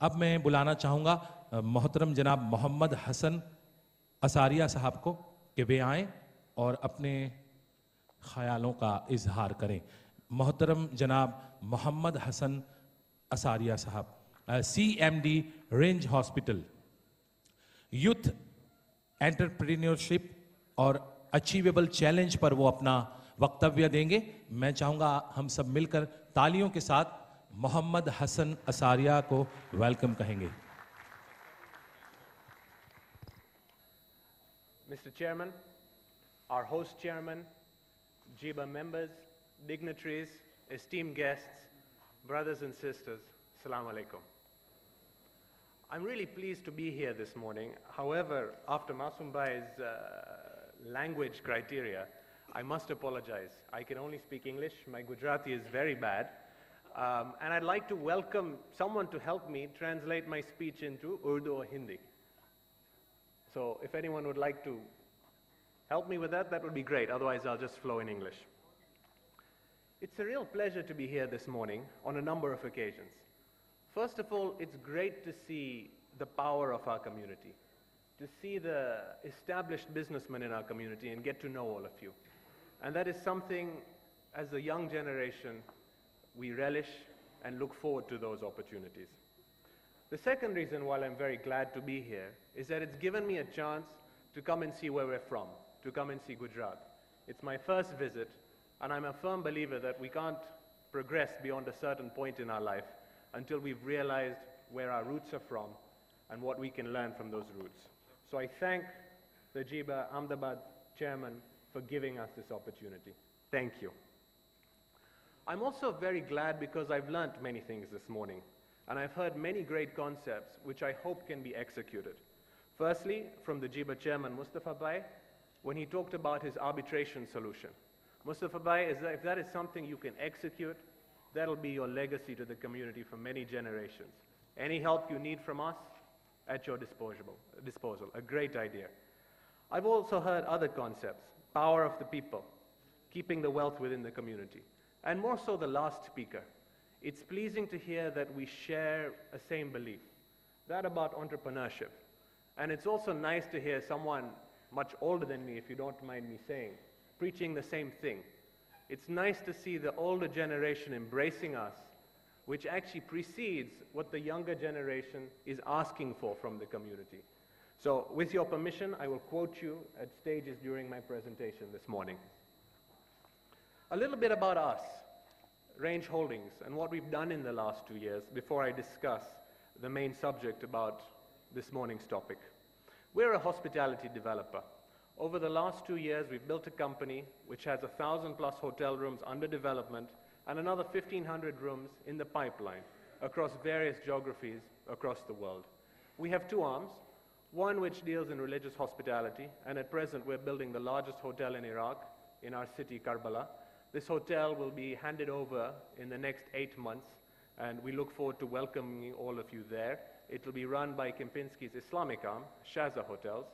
अब मैं बुलाना चाहूँगा मोहतरम जनाब मोहम्मद हसन असारिया साहब को कि वे आएँ और अपने ख्यालों का इजहार करें। मोहतरम जनाब मोहम्मद हसन असारिया साहब, CMD range hospital, youth entrepreneurship और अचीवेबल चैलेंज पर वो अपना वक्तव्य देंगे। मैं चाहूँगा हम सब मिलकर तालियों के साथ मोहम्मद हसन असारिया को वेलकम कहेंगे। Mr. Chairman, our host chairman, JIBA members, dignitaries, esteemed guests, brothers and sisters, Assalamu alaikum. I'm really pleased to be here this morning. However, after Masoom Bhai's language criteria, I must apologize. I can only speak English. My Gujarati is very bad. And I'd like to welcome someone to help me translate my speech into Urdu or Hindi. So if anyone would like to help me with that, that would be great. Otherwise, I'll just flow in English. It's a real pleasure to be here this morning on a number of occasions. First of all, it's great to see the power of our community, to see the established businessmen in our community and get to know all of you. And that is something, as a young generation, we relish and look forward to those opportunities. The second reason why I'm very glad to be here is that it's given me a chance to come and see where we're from, to come and see Gujarat. It's my first visit, and I'm a firm believer that we can't progress beyond a certain point in our life until we've realized where our roots are from and what we can learn from those roots. So I thank the JIBA Ahmedabad chairman for giving us this opportunity. Thank you. I'm also very glad because I've learned many things this morning, and I've heard many great concepts which I hope can be executed. Firstly, from the JIBA chairman, Mustafa Bhai, when he talked about his arbitration solution. Mustafa Bhai, if that is something you can execute, that'll be your legacy to the community for many generations. Any help you need from us, at your disposal. A great idea. I've also heard other concepts, power of the people, keeping the wealth within the community, and more so the last speaker. It's pleasing to hear that we share a same belief, that about entrepreneurship. And it's also nice to hear someone much older than me, if you don't mind me saying, preaching the same thing. It's nice to see the older generation embracing us, which actually precedes what the younger generation is asking for from the community. So with your permission, I will quote you at stages during my presentation this morning. A little bit about us, Range Holdings, and what we've done in the last 2 years before I discuss the main subject about this morning's topic. We're a hospitality developer. Over the last 2 years, we've built a company which has 1,000+ hotel rooms under development and another 1,500 rooms in the pipeline across various geographies across the world. We have two arms, one which deals in religious hospitality, and at present we're building the largest hotel in Iraq, in our city, Karbala. This hotel will be handed over in the next 8 months, and we look forward to welcoming all of you there. It will be run by Kempinski's Islamic arm, Shaza Hotels,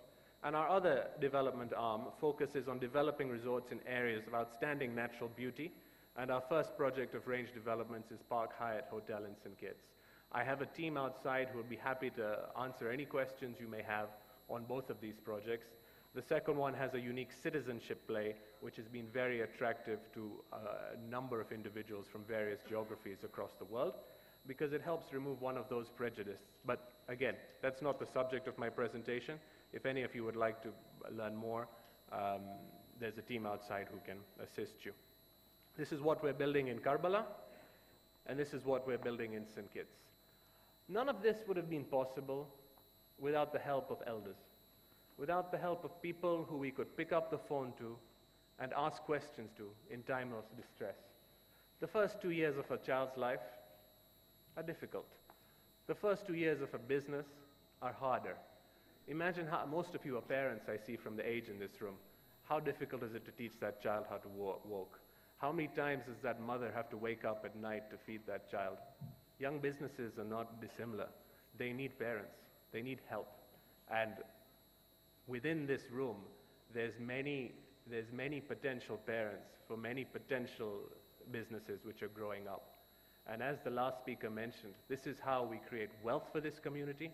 and our other development arm focuses on developing resorts in areas of outstanding natural beauty, and our first project of range developments is Park Hyatt Hotel in St. Kitts. I have a team outside who will be happy to answer any questions you may have on both of these projects. The second one has a unique citizenship play, which has been very attractive to a number of individuals from various geographies across the world, because it helps remove one of those prejudices. But again, that's not the subject of my presentation. If any of you would like to learn more, there's a team outside who can assist you. This is what we're building in Karbala, and this is what we're building in St. Kitts. None of this would have been possible without the help of elders, without the help of people who we could pick up the phone to and ask questions to in time of distress. The first 2 years of a child's life are difficult. The first 2 years of a business are harder. Imagine how, most of you are parents, I see from the age in this room. How difficult is it to teach that child how to walk? How many times does that mother have to wake up at night to feed that child? Young businesses are not dissimilar. They need parents. They need help. And within this room, there's many potential parents for many potential businesses which are growing up. And as the last speaker mentioned, this is how we create wealth for this community,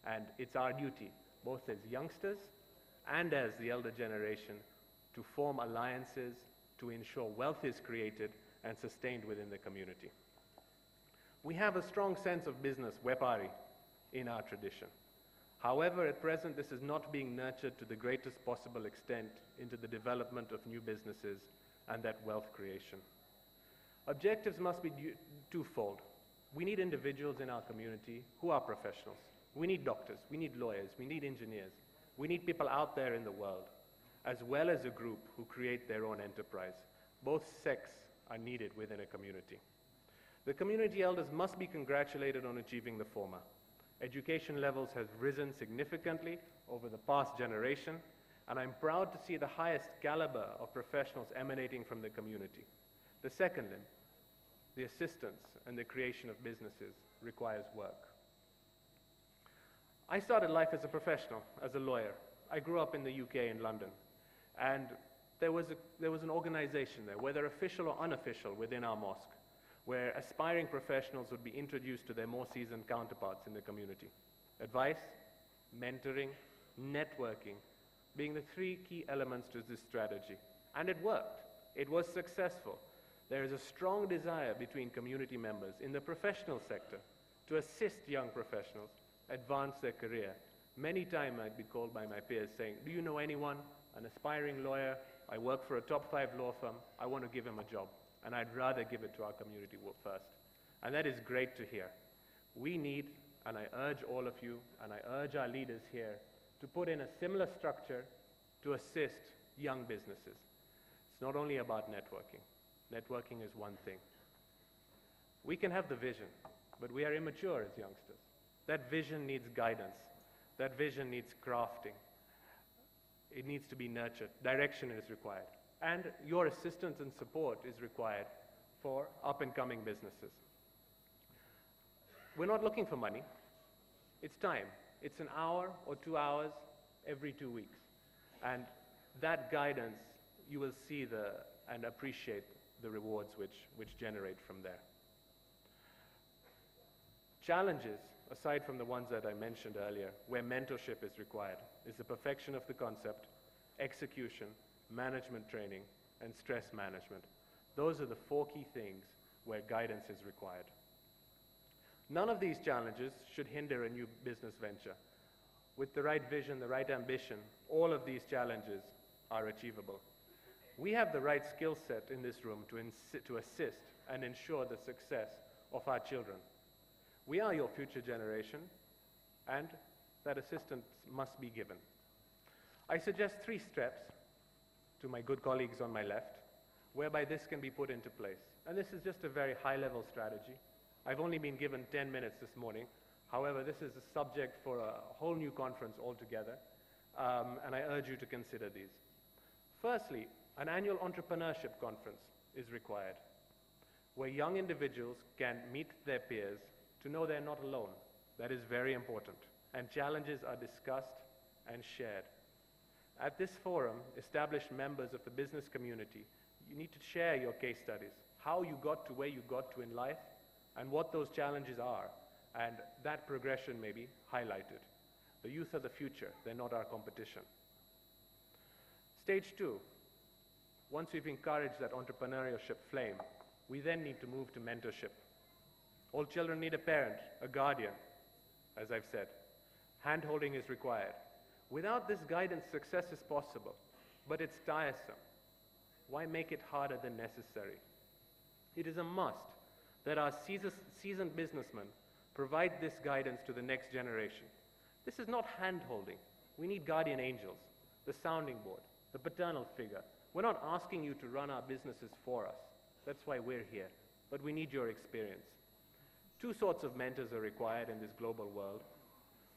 and it's our duty, both as youngsters and as the elder generation, to form alliances to ensure wealth is created and sustained within the community. We have a strong sense of business, Wepari, in our tradition. However, at present, this is not being nurtured to the greatest possible extent into the development of new businesses and that wealth creation. Objectives must be twofold. We need individuals in our community who are professionals. We need doctors, we need lawyers, we need engineers. We need people out there in the world, as well as a group who create their own enterprise. Both sects are needed within a community. The community elders must be congratulated on achieving the former. Education levels have risen significantly over the past generation, and I'm proud to see the highest caliber of professionals emanating from the community. The second limb, the assistance and the creation of businesses, requires work. I started life as a professional, as a lawyer. I grew up in the UK in London, and there was an organization there, whether official or unofficial, within our mosque, where aspiring professionals would be introduced to their more seasoned counterparts in the community. Advice, mentoring, networking being the three key elements to this strategy. And it worked. It was successful. There is a strong desire between community members in the professional sector to assist young professionals advance their career. Many times I'd be called by my peers saying, do you know anyone, an aspiring lawyer? I work for a top 5 law firm. I want to give him a job. And I'd rather give it to our community first. And that is great to hear. We need, and I urge all of you, and I urge our leaders here, to put in a similar structure to assist young businesses. It's not only about networking. Networking is one thing. We can have the vision, but we are immature as youngsters. That vision needs guidance. That vision needs crafting. It needs to be nurtured. Direction is required. And your assistance and support is required for up-and-coming businesses. We're not looking for money. It's time. It's an hour or 2 hours every 2 weeks. And that guidance, you will see and appreciate the rewards which generate from there. Challenges, aside from the ones that I mentioned earlier, where mentorship is required, is the perfection of the concept, execution, management training, and stress management. Those are the 4 key things where guidance is required. None of these challenges should hinder a new business venture. With the right vision, the right ambition, all of these challenges are achievable. We have the right skill set in this room to assist and ensure the success of our children. We are your future generation, and that assistance must be given. I suggest 3 steps to my good colleagues on my left, whereby this can be put into place. And this is just a very high-level strategy. I've only been given 10 minutes this morning. However, this is a subject for a whole new conference altogether, and I urge you to consider these. Firstly, an annual entrepreneurship conference is required, where young individuals can meet their peers to know they're not alone. That is very important. And challenges are discussed and shared. At this forum, established members of the business community, you need to share your case studies, how you got to where you got to in life, and what those challenges are. And that progression may be highlighted. The youth are the future, they're not our competition. Stage 2, once we've encouraged that entrepreneurship flame, we then need to move to mentorship. All children need a parent, a guardian, as I've said. Hand-holding is required. Without this guidance, success is possible, but it's tiresome. Why make it harder than necessary? It is a must that our seasoned businessmen provide this guidance to the next generation. This is not hand-holding. We need guardian angels, the sounding board, the paternal figure. We're not asking you to run our businesses for us. That's why we're here. But we need your experience. 2 sorts of mentors are required in this global world.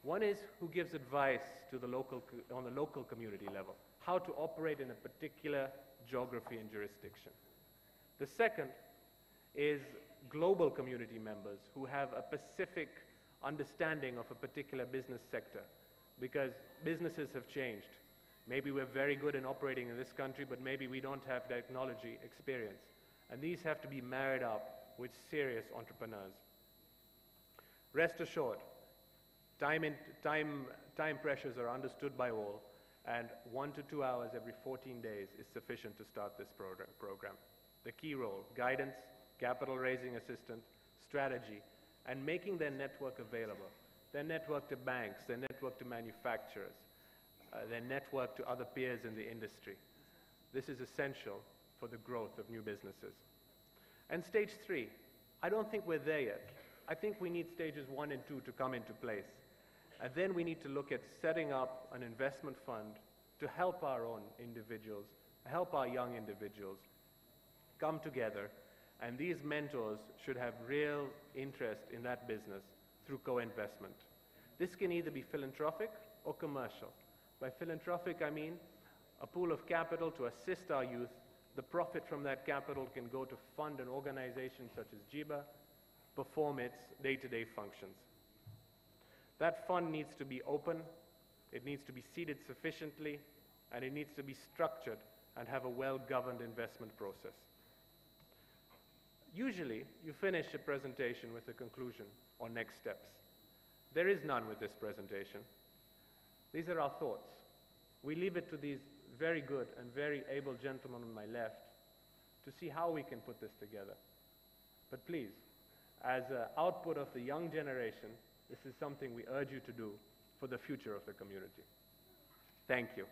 One is who gives advice to on the local community level, how to operate in a particular geography and jurisdiction. The second is global community members who have a specific understanding of a particular business sector, because businesses have changed. Maybe we're very good in operating in this country, but maybe we don't have technology experience. And these have to be married up with serious entrepreneurs. Rest assured, time pressures are understood by all, and 1 to 2 hours every 14 days is sufficient to start this program. The key role: guidance, capital raising assistance, strategy, and making their network available. Their network to banks, their network to manufacturers, their network to other peers in the industry. This is essential for the growth of new businesses. And stage 3, I don't think we're there yet. I think we need stages 1 and 2 to come into place. And then we need to look at setting up an investment fund to help our own individuals, help our young individuals come together. And these mentors should have real interest in that business through co-investment. This can either be philanthropic or commercial. By philanthropic, I mean a pool of capital to assist our youth. The profit from that capital can go to fund an organization such as JIBA, perform its day-to-day functions. That fund needs to be open, it needs to be seeded sufficiently, and it needs to be structured and have a well-governed investment process. Usually, you finish a presentation with a conclusion or next steps. There is none with this presentation. These are our thoughts. We leave it to these very good and very able gentlemen on my left to see how we can put this together. But please, as an output of the young generation, this is something we urge you to do for the future of the community. Thank you.